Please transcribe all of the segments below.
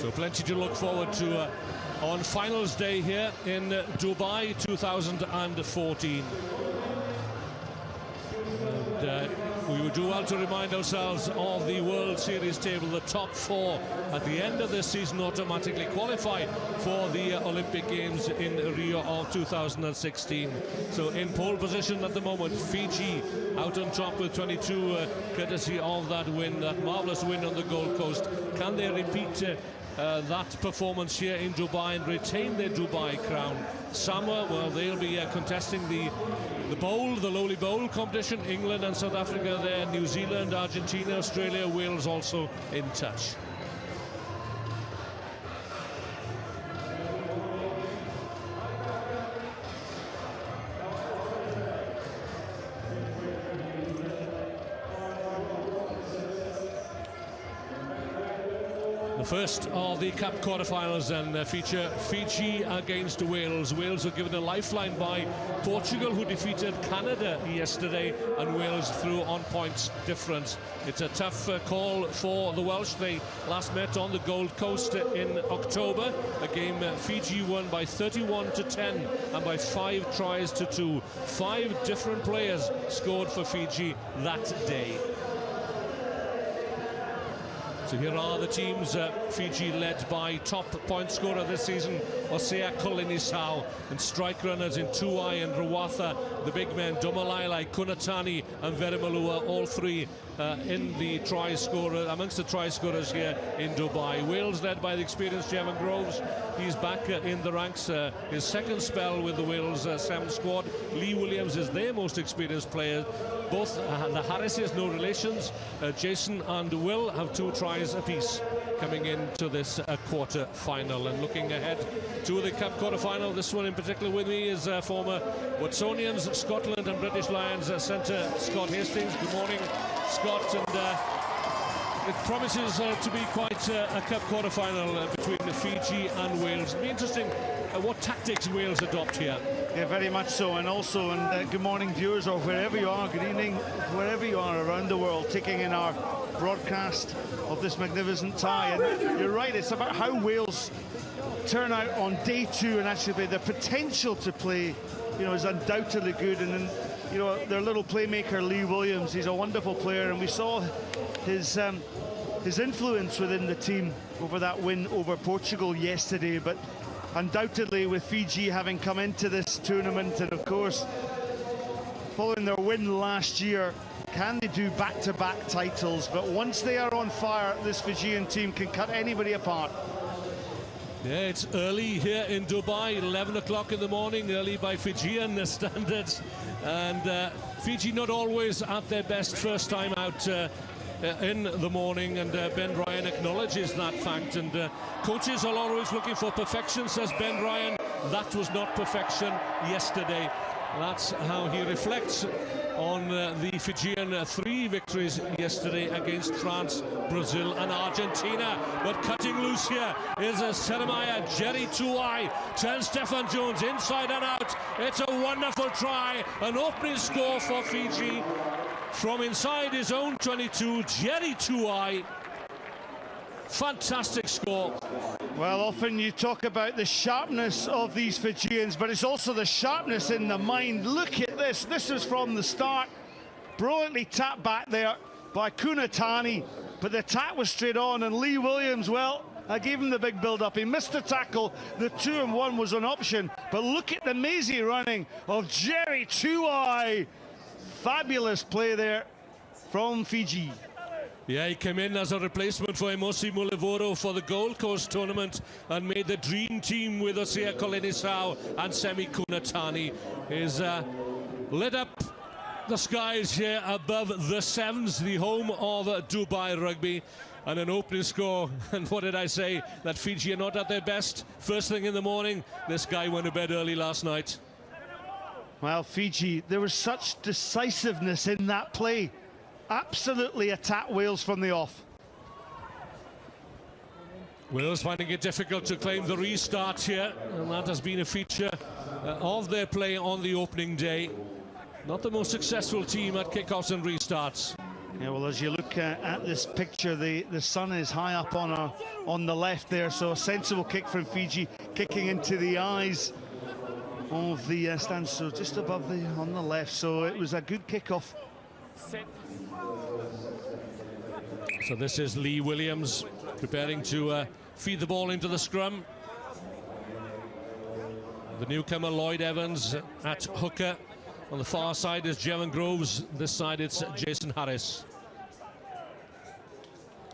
So plenty to look forward to on finals day here in Dubai 2014. And we would do well to remind ourselves of the World Series table. The top four at the end of this season automatically qualify for the Olympic Games in Rio of 2016. So in pole position at the moment, Fiji out on top with 22, courtesy of that win, that marvellous win on the Gold Coast. Can they repeat that performance here in Dubai and retain their Dubai crown? Samoa, well, they'll be contesting the bowl, the lowly bowl competition. England and South Africa there, New Zealand, Argentina, Australia, Wales also in touch. The first of the Cup quarterfinals and feature Fiji against Wales. Wales were given a lifeline by Portugal, who defeated Canada yesterday, and Wales through on points difference. It's a tough call for the Welsh. They last met on the Gold Coast in October, a game Fiji won by 31-10 and by 5 tries to 2. 5 different players scored for Fiji that day. So here are the teams. Fiji led by top point scorer this season, Osea Kolinisau, and strike runners in Tuai and Rawatha. The big men, Domalailai, Kunatani and Verimalua, all three in the try scorer, amongst the try scorers here in Dubai. Wales led by the experienced Jevon Groves. He's back in the ranks. His second spell with the Wales 7 squad. Lee Williams is their most experienced player. Both the Harrises, no relations. Jason and Will have 2 tries apiece coming into this quarter final. And looking ahead to the Cup quarter final, this one in particular with me is former Watsonians, Scotland and British Lions centre Scott Hastings. Good morning, Scott. And it promises to be quite a Cup quarter final between Fiji and Wales. It'll be interesting what tactics Wales adopt here. Yeah, very much so. And also, good morning, viewers, or wherever you are, good evening, wherever you are around the world, taking in our broadcast of this magnificent tie. And you're right, it's about how Wales turn out on day 2, and actually the potential to play, you know, is undoubtedly good. And then, you know, their little playmaker Lee Williams, he's a wonderful player, and we saw his influence within the team over that win over Portugal yesterday. But undoubtedly, with Fiji having come into this tournament, and of course following their win last year, can they do back-to-back titles? But once they are on fire, this Fijian team can cut anybody apart. Yeah, it's early here in Dubai, 11 o'clock in the morning, early by Fijian standards. And Fiji not always at their best first time out in the morning, and Ben Ryan acknowledges that fact. And coaches are always looking for perfection, says Ben Ryan. That was not perfection yesterday. That's how he reflects on the Fijian 3 victories yesterday against France, Brazil and Argentina. But cutting loose here is Jeremiah Jerry Tuai, turns Stefan Jones inside and out. It's a wonderful try, an opening score for Fiji from inside his own 22. Jerry Tuai, fantastic score. Well, often you talk about the sharpness of these Fijians, but it's also the sharpness in the mind. Look at this. This is from the start. Brilliantly tapped back there by Kunatani, but the tap was straight on, and Lee Williams, well, I gave him the big build-up. He missed the tackle. The 2-and-1 was an option, but look at the mazy running of Jerry Tuai. Fabulous play there from Fiji. Yeah, he came in as a replacement for Emosi Mulivoro for the Gold Coast tournament and made the dream team with Osea Kolinisau and Semi Kunatani. He's lit up the skies here above the 7s, the home of Dubai Rugby, and an opening score. And what did I say? That Fiji are not at their best first thing in the morning. This guy went to bed early last night. Well, Fiji, there was such decisiveness in that play. Absolutely attack Wales from the off. Wales finding it difficult to claim the restart here, and that has been a feature of their play on the opening day. Not the most successful team at kickoffs and restarts. Yeah, well, as you look at this picture, the sun is high up on the left there, so a sensible kick from Fiji, kicking into the eyes of the stand, so just above on the left. So it was a good kickoff. So this is Lee Williams preparing to feed the ball into the scrum. The newcomer Lloyd Evans at hooker. On the far side is Jevon Groves. This side it's Jason Harris.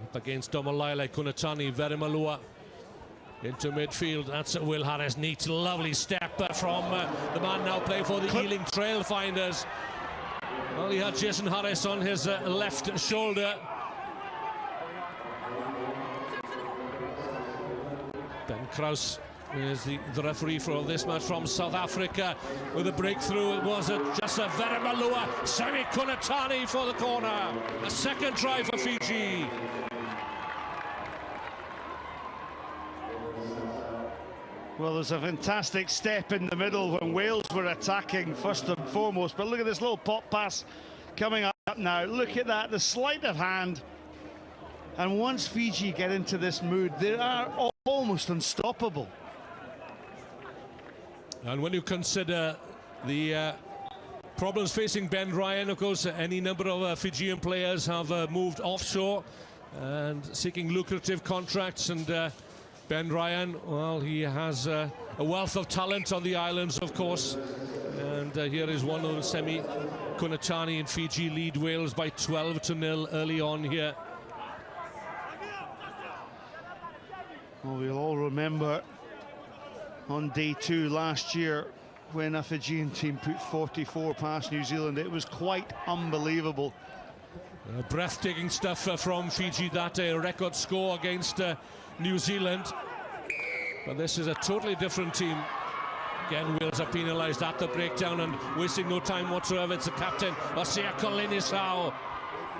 Up against Domalile, Kunatani, Verimalua. Into midfield, that's Will Harris. Neat, lovely step from the man now playing for the Ealing Trailfinders. Well, he had Jason Harris on his left shoulder. Ben Krause is the referee for this match from South Africa with a breakthrough. It was just a Verimalua, Semi Kunatani for the corner. A second try for Fiji. Well, there's a fantastic step in the middle when Wales were attacking first and foremost, but look at this little pop pass coming up now. Look at that, the sleight of hand. And once Fiji get into this mood, they are almost unstoppable. And when you consider the problems facing Ben Ryan, of course, any number of Fijian players have moved offshore and seeking lucrative contracts. And Ben Ryan, well, he has a wealth of talent on the islands, of course. And here is one of them, Semi Kunatani, and Fiji lead Wales by 12-0 early on here. Well, we'll all remember on day 2 last year when a Fijian team put 44 past New Zealand. It was quite unbelievable. Breathtaking stuff from Fiji, that record score against New Zealand. But this is a totally different team. Again, Wales are penalised at the breakdown and wasting no time whatsoever. It's the captain, Osea Kolinisau.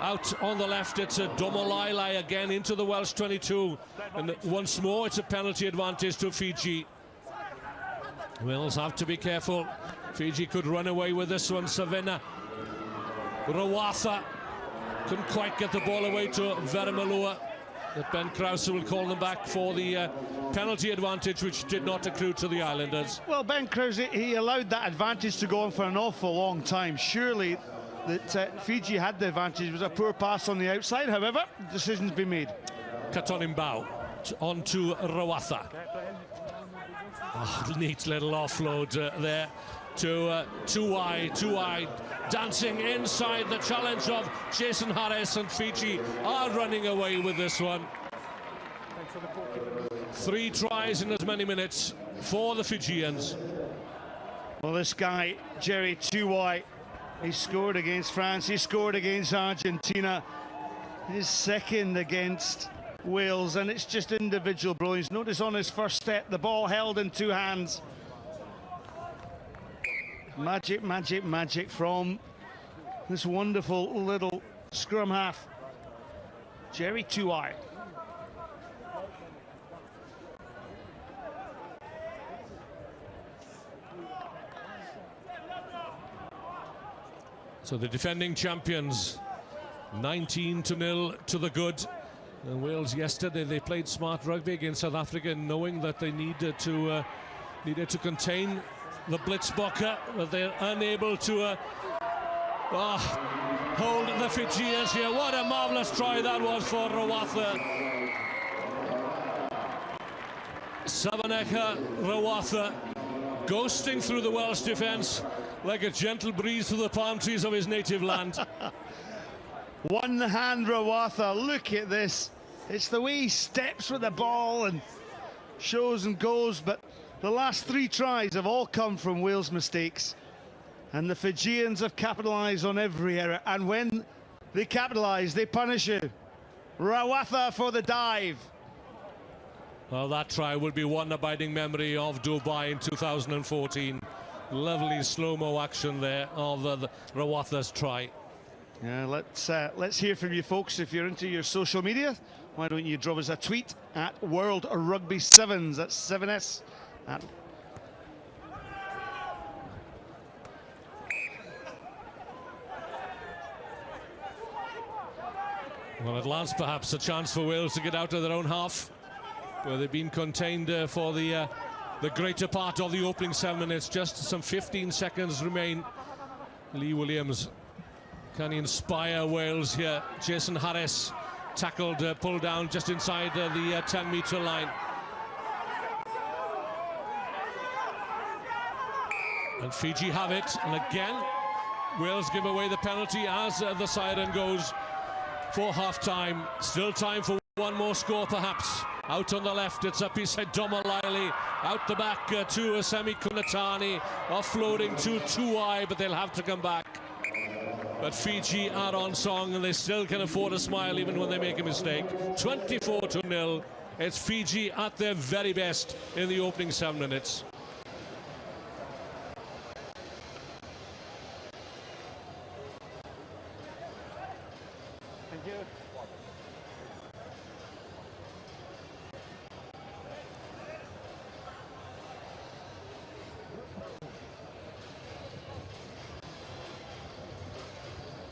Out on the left, it's a Domalile again into the Welsh 22. And once more, it's a penalty advantage to Fiji. Wales have to be careful. Fiji could run away with this one. Savannah Rawatha couldn't quite get the ball away to Verimalua. But Ben Krause will call them back for the penalty advantage, which did not accrue to the Islanders. Well, Ben Krause, he allowed that advantage to go on for an awful long time. Surely that Fiji had the advantage. It was a poor pass on the outside. However, decision's been made. Katonimbao on to Rawatha. Oh, neat little offload there to Tuai, dancing inside the challenge of Jason Harris, and Fiji are running away with this one. 3 tries in as many minutes for the Fijians. Well, this guy, Jerry Tuai, he scored against France, he scored against Argentina, his second against Wales, and it's just individual brilliance. Notice on his first step, the ball held in 2 hands. Magic, magic, magic from this wonderful little scrum half, Jerry Tuai. So the defending champions, 19-0 to the good. And Wales yesterday, they played smart rugby against South Africa, knowing that they needed to contain the Blitzbokker, but they're unable to hold the Fijians here. What a marvellous try that was for Rawatha. Savaneka Rawatha ghosting through the Welsh defence like a gentle breeze through the palm trees of his native land. One hand Rawatha, look at this. It's the way he steps with the ball and shows and goes, but the last 3 tries have all come from Wales' mistakes. And the Fijians have capitalised on every error. And when they capitalise, they punish you. Rawatha for the dive. Well, that try will be one abiding memory of Dubai in 2014. Lovely slow-mo action there of the Rawatha's try. Yeah, let's hear from you folks. If you're into your social media, why don't you drop us a tweet at World Rugby Sevens, that's 7S. Well, at last, perhaps a chance for Wales to get out of their own half, where they've been contained for the greater part of the opening 7 minutes. Just some 15 seconds remain. Lee Williams, can he inspire Wales here? Jason Harris tackled, pulled down just inside the 10-metre line. And Fiji have it, and again Wales give away the penalty as the siren goes for half-time. Still time for one more score, perhaps. Out on the left, it's up inside Domalili. Out the back to Semi Kunatani. Offloading to Tuai, but they'll have to come back. But Fiji are on song, and they still can afford a smile even when they make a mistake. 24-0. It's Fiji at their very best in the opening 7 minutes. Thank you.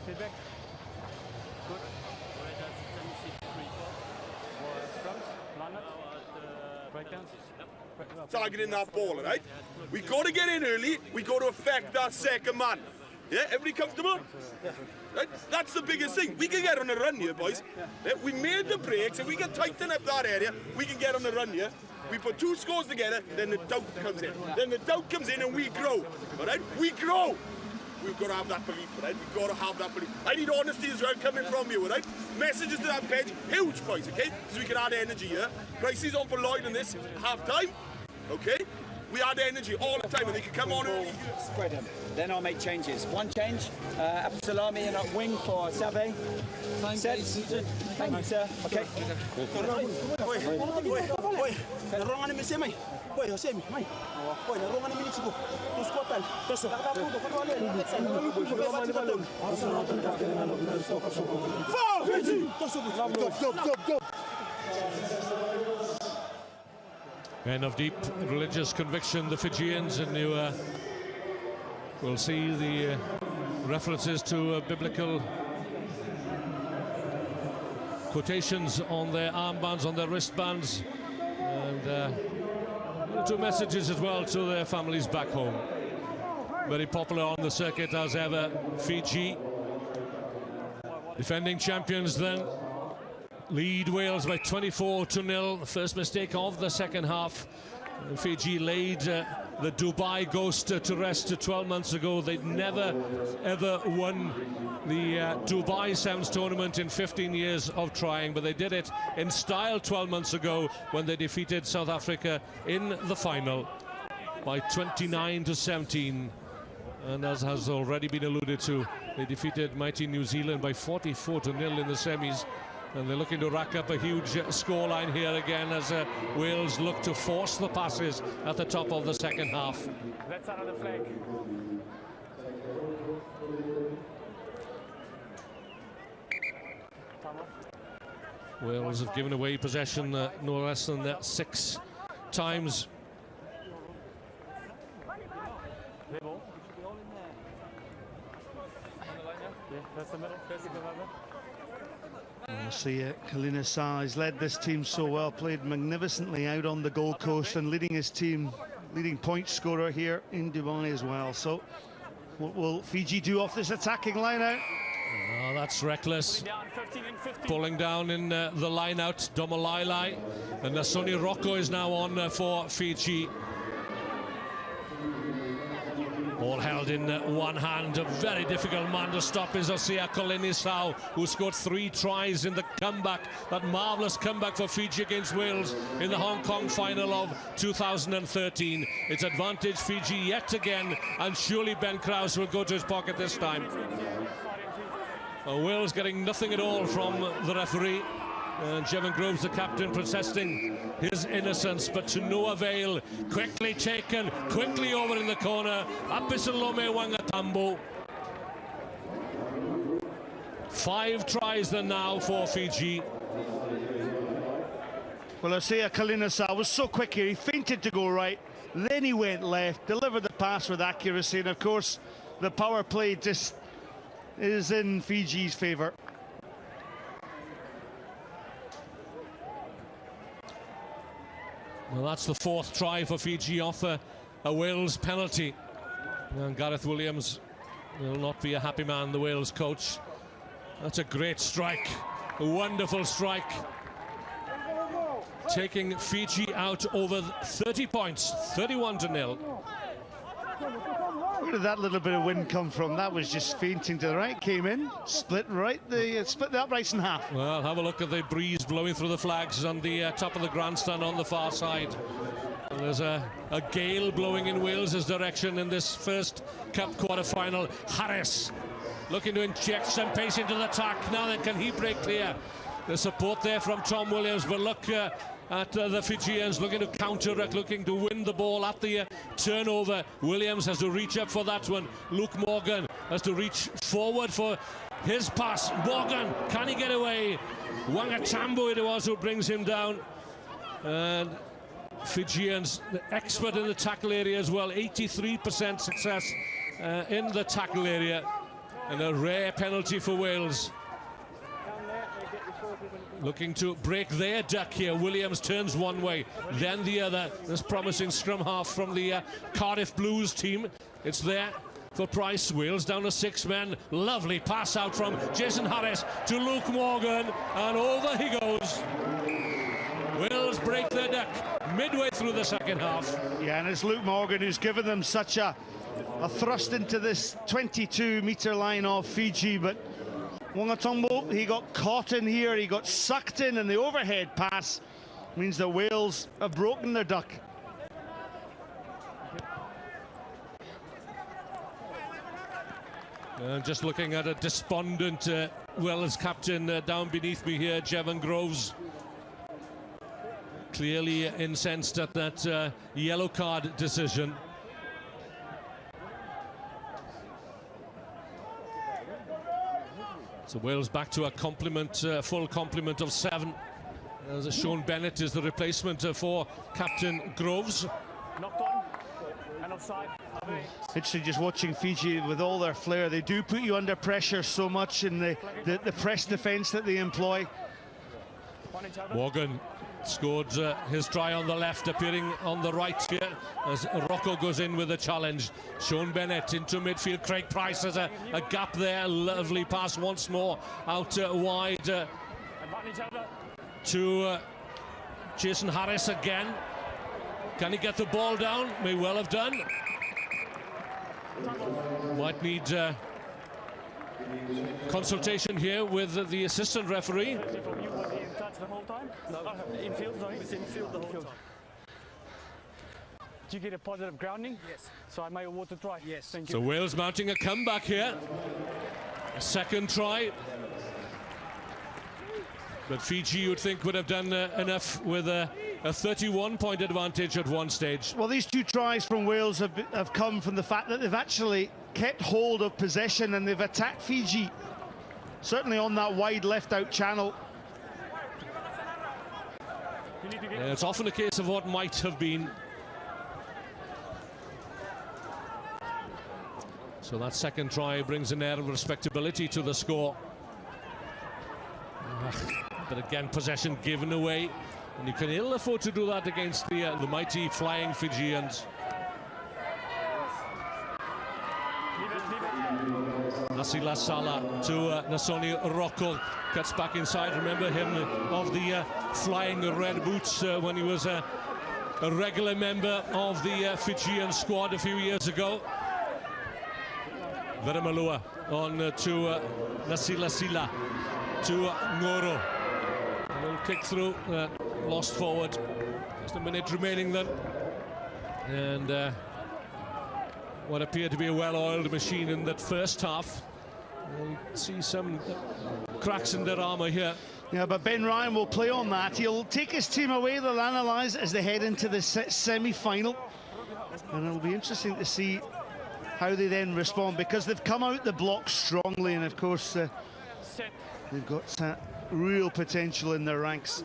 Feedback? Good. Where does the tendency to creep up? Scrums? Line-ups? Breakdowns? Targeting that ball, right? We got to get in early. We got to affect that second man. Yeah, everybody comfortable? Right? That's the biggest thing. We can get on the run here, boys. Yeah, we made the breaks. If we can tighten up that area, we can get on the run here. We put 2 scores together, then the doubt comes in. Then the doubt comes in and we grow. All right? We grow. We've got to have that belief, right? We've got to have that belief. I need honesty as well coming from you, right? Messages to that page, huge, boys, okay? So we can add energy here. Prices on for Lloyd in this half-time, okay? We add energy all the time and they can come on early. Spread them. Then I'll make changes. One change, Salami and a wing for Sabe. Set. Thank you, sir. Okay. Men of deep religious conviction, the Fijians, and you will see the references to biblical quotations on their armbands, on their wristbands, and 2 messages as well to their families back home. Very popular on the circuit as ever. Fiji, defending champions, then lead Wales by 24-0. The first mistake of the second half. Fiji laid the Dubai ghost to rest 12 months ago. They'd never ever won the Dubai Sevens tournament in 15 years of trying, but they did it in style 12 months ago when they defeated South Africa in the final by 29-17. And as has already been alluded to, they defeated mighty New Zealand by 44-0 in the semis. And they're looking to rack up a huge scoreline here again as Wales look to force the passes at the top of the second half. That's out of the flag. Wales have given away possession no less than 6 times. Yeah, that's the middle. We'll see Kalina Sa has led this team so well, played magnificently out on the Gold Coast and leading his team, leading point scorer here in Dubai as well. So what will Fiji do off this attacking line out? Oh, that's reckless. Pulling down in the line out, Domalili, and Nasoni Rocco is now on for Fiji. All held in one hand. A very difficult man to stop is Osea Kolinisau, who scored 3 tries in the comeback. That marvellous comeback for Fiji against Wales in the Hong Kong final of 2013. It's advantage Fiji yet again, and surely Ben Krause will go to his pocket this time. Wales getting nothing at all from the referee. And Jevon Groves, the captain, protesting his innocence, but to no avail. Quickly taken, quickly over in the corner. Apisalome Wangatambo. 5 tries then now for Fiji. Well, Osea Kolinisau was so quick here. He feinted to go right, then he went left, delivered the pass with accuracy, and of course the power play just is in Fiji's favour. Well, that's the fourth try for Fiji off a Wales penalty. And Gareth Williams will not be a happy man, the Wales coach. That's a great strike, a wonderful strike. Taking Fiji out over 30 points, 31-0. Where did that little bit of wind come from? That was just fainting to the right, came in, split the uprights in half. Well, have a look at the breeze blowing through the flags on the top of the grandstand on the far side. And there's a gale blowing in Wales's direction in this first Cup quarter-final. Harris looking to inject some pace into the attack. Now then, can he break clear? The support there from Tom Williams, but look at the Fijians looking to counter it, looking to win the ball at the turnover. Williams has to reach up for that one. Luke Morgan has to reach forward for his pass. Morgan, can he get away? Wangatambo it was who brings him down. And Fijians, the expert in the tackle area as well. 83% success in the tackle area. And a rare penalty for Wales. Looking to break their duck here. Williams turns one way, then the other. This promising scrum half from the Cardiff Blues team. It's there for Price. Wales down to 6 men. Lovely pass out from Jason Harris to Luke Morgan, and over he goes. Wales break their duck midway through the second half. Yeah, and it's Luke Morgan who's given them such a thrust into this 22-metre line of Fiji, but Wangatambo, he got caught in here, he got sucked in, and the overhead pass means that Wales have broken their duck. Just looking at a despondent Wales captain down beneath me here, Jevon Groves. Clearly incensed at that yellow card decision. So Wales back to a complement, full complement of 7. As Sean Bennett is the replacement for Captain Groves. Knocked on and offside. Interesting just watching Fiji with all their flair. They do put you under pressure so much in the press defence that they employ. Morgan scored his try on the left, appearing on the right here as Rocco goes in with a challenge. Sean Bennett into midfield. Craig Price has a gap there. Lovely pass once more out wide to Jason Harris again. Can he get the ball down? May well have done. Might need consultation here with the assistant referee. The whole time? No, infield, sorry. It was infield the whole time. Did you get a positive grounding? Yes. So I may award the try? Yes. Thank you. So Wales mounting a comeback here. A second try. But Fiji, you'd think, would have done enough with a 31-point advantage at one stage. Well, these 2 tries from Wales have come from the fact that they've actually kept hold of possession and they've attacked Fiji, certainly on that wide left-out channel. It's often a case of what might have been. So that second try brings an air of respectability to the score. But again, possession given away, and you can ill afford to do that against the mighty flying Fijians. Nasila Sala to Nasoni Rocco, cuts back inside. Remember him of the flying red boots when he was a regular member of the Fijian squad a few years ago. Veramalua on to Nasila Sila to Ngoro. A little kick through, lost forward. Just a minute remaining then. And what appeared to be a well-oiled machine in that first half. We'll see some cracks in their armour here. Yeah, but Ben Ryan will play on that. He'll take his team away, they'll analyse as they head into the semi-final. And it'll be interesting to see how they then respond, because they've come out the block strongly, and of course they've got real potential in their ranks.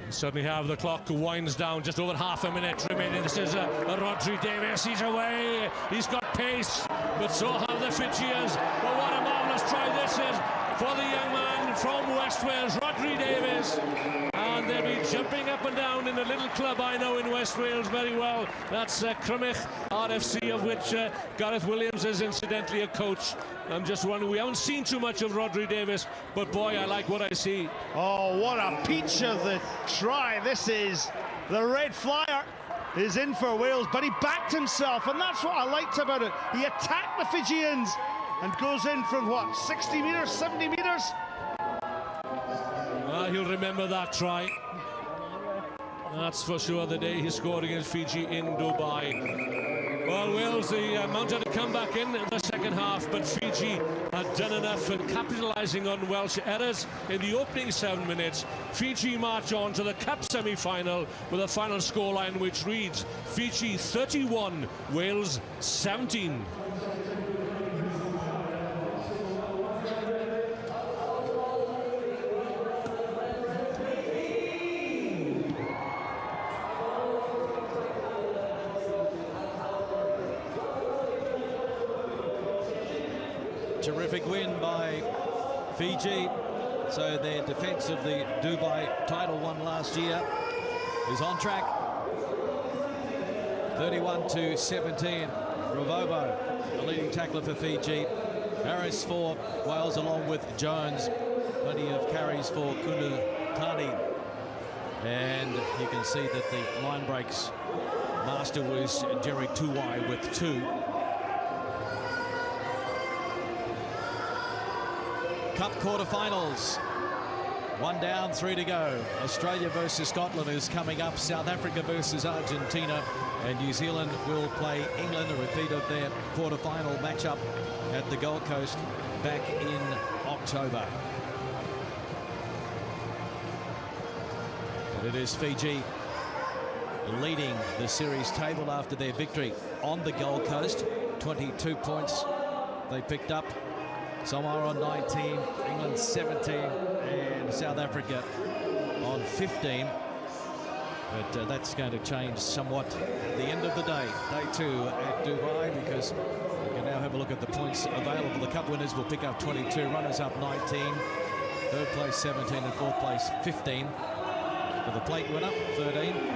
Certainly have. The clock winds down, just over half a minute remaining. This is Rodri Davis. He's away. He's got pace, but so have the Fijians. But what a marvellous try this is for the young man from West Wales, Rodri Davis. And they'll be jumping up and down in a little club I know in West Wales very well. That's Crymych RFC, of which Gareth Williams is incidentally a coach. I'm just wondering, we haven't seen too much of Rodri Davis, but boy, I like what I see. Oh, what a peach of the try. This is the red flyer is in for Wales, but he backed himself, and that's what I liked about it. He attacked the Fijians and goes in from what, 60 metres, 70 metres? He'll remember that try. That's for sure, the day he scored against Fiji in Dubai. Well, Wales, they mounted a comeback in the second half, but Fiji had done enough and capitalising on Welsh errors in the opening 7 minutes. Fiji march on to the Cup semi-final with a final scoreline which reads Fiji 31, Wales 17. Terrific win by Fiji. So their defence of the Dubai title won last year is on track. 31-17. Ravobo, the leading tackler for Fiji. Harris for Wales along with Jones. Plenty of carries for Kunutani. And you can see that the line breaks master was Jerry Tuwai with 2. Cup quarterfinals. 1 down, 3 to go. Australia versus Scotland is coming up. South Africa versus Argentina. And New Zealand will play England, a repeat of their quarterfinal matchup at the Gold Coast back in October. But it is Fiji leading the series table after their victory on the Gold Coast. 22 points they picked up. Samoa on 19, England 17, and South Africa on 15. But that's going to change somewhat at the end of the day. Day 2 at Dubai, because we can now have a look at the points available. The Cup winners will pick up 22, runners up 19, third place 17, and fourth place 15. For the plate winner, 13.